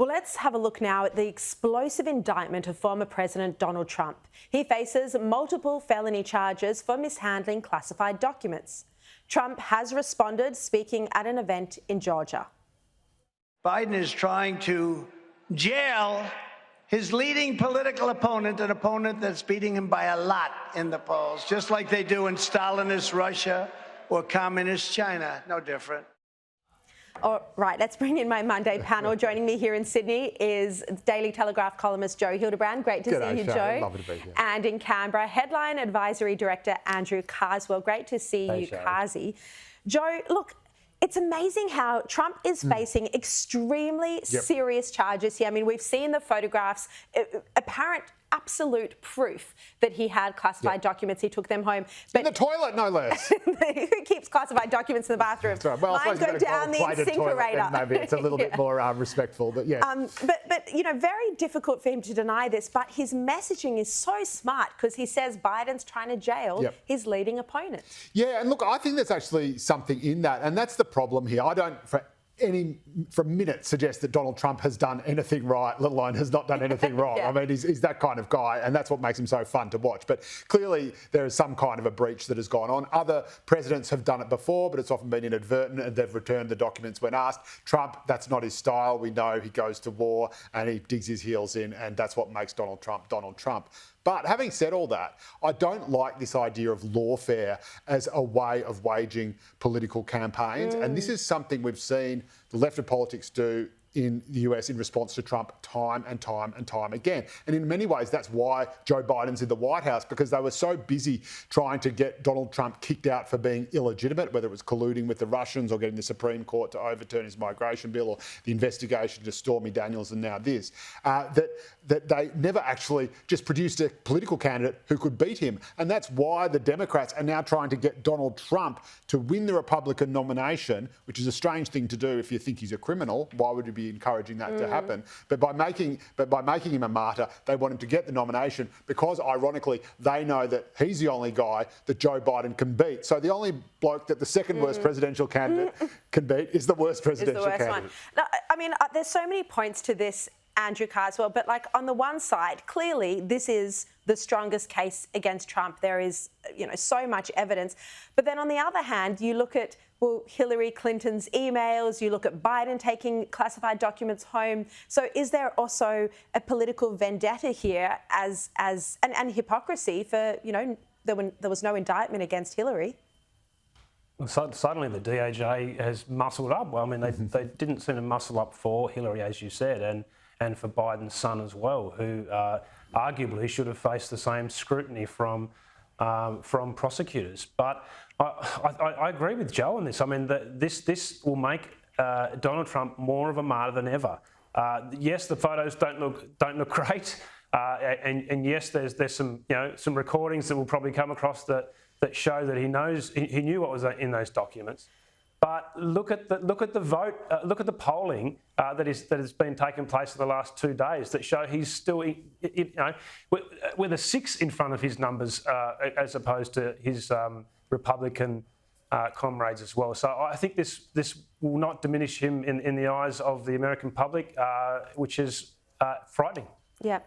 Well, let's have a look now at the explosive indictment of former President Donald Trump. He faces multiple felony charges for mishandling classified documents. Trump has responded, speaking at an event in Georgia. Biden is trying to jail his leading political opponent, an opponent that's beating him by a lot in the polls, just like they do in Stalinist Russia or Communist China. No different. All right, let's bring in my Monday panel. Joining me here in Sydney is Daily Telegraph columnist Joe Hildebrand. Great to see you, Joe. Lovely to be here. And in Canberra, Headline Advisory Director Andrew Carswell. Great to see you, Carsy. Joe, look, it's amazing how Trump is facing extremely serious charges here. I mean, we've seen the photographs, apparent absolute proof that he had classified documents. He took them home. But in the toilet, no less. Who keeps classified documents in the bathroom? Right. Well, mine go down the incinerator. Maybe it's a little bit more respectful, but yeah. But you know, very difficult for him to deny this. But his messaging is so smart because he says Biden's trying to jail his leading opponent. Yeah, and look, I think there's actually something in that, and that's the problem here. I don't, for a minute, suggest that Donald Trump has done anything right, let alone has not done anything wrong. I mean, he's that kind of guy, and that's what makes him so fun to watch. But clearly, there is some kind of a breach that has gone on. Other presidents have done it before, but it's often been inadvertent, and they've returned the documents when asked. Trump, that's not his style. We know he goes to war and he digs his heels in, and that's what makes Donald Trump Donald Trump. But having said all that, I don't like this idea of lawfare as a way of waging political campaigns. And this is something we've seen the left of politics do in the US in response to Trump time and time and time again. And in many ways, that's why Joe Biden's in the White House, because they were so busy trying to get Donald Trump kicked out for being illegitimate, whether it was colluding with the Russians or getting the Supreme Court to overturn his migration bill or the investigation to Stormy Daniels and now this, that they never actually just produced a political candidate who could beat him. And that's why the Democrats are now trying to get Donald Trump to win the Republican nomination, which is a strange thing to do if you think he's a criminal. Why would you be encouraging that to happen? But by making him a martyr, they want him to get the nomination because, ironically, they know that he's the only guy that Joe Biden can beat. So the only bloke that the second worst presidential candidate can beat is the worst presidential candidate. Now, I mean, there's so many points to this, Andrew Carswell, but like on the one side, clearly this is the strongest case against Trump. There is, you know, so much evidence. But then on the other hand, you look at, well, Hillary Clinton's emails, you look at Biden taking classified documents home. So is there also a political vendetta here and hypocrisy for, you know, there was no indictment against Hillary? Well, suddenly the DOJ has muscled up. Well, I mean, they didn't seem to muscle up for Hillary, as you said, and for Biden's son as well, who arguably should have faced the same scrutiny from prosecutors. But I agree with Joe on this. I mean, this will make Donald Trump more of a martyr than ever. Yes, the photos don't look great, and yes, there's some recordings that will probably come across that show that he knew what was in those documents. But look at the vote. Look at the polling that has been taking place in the last 2 days that show he's still, with a 6 in front of his numbers as opposed to his Republican comrades as well. So I think this will not diminish him in the eyes of the American public, which is frightening. Yeah.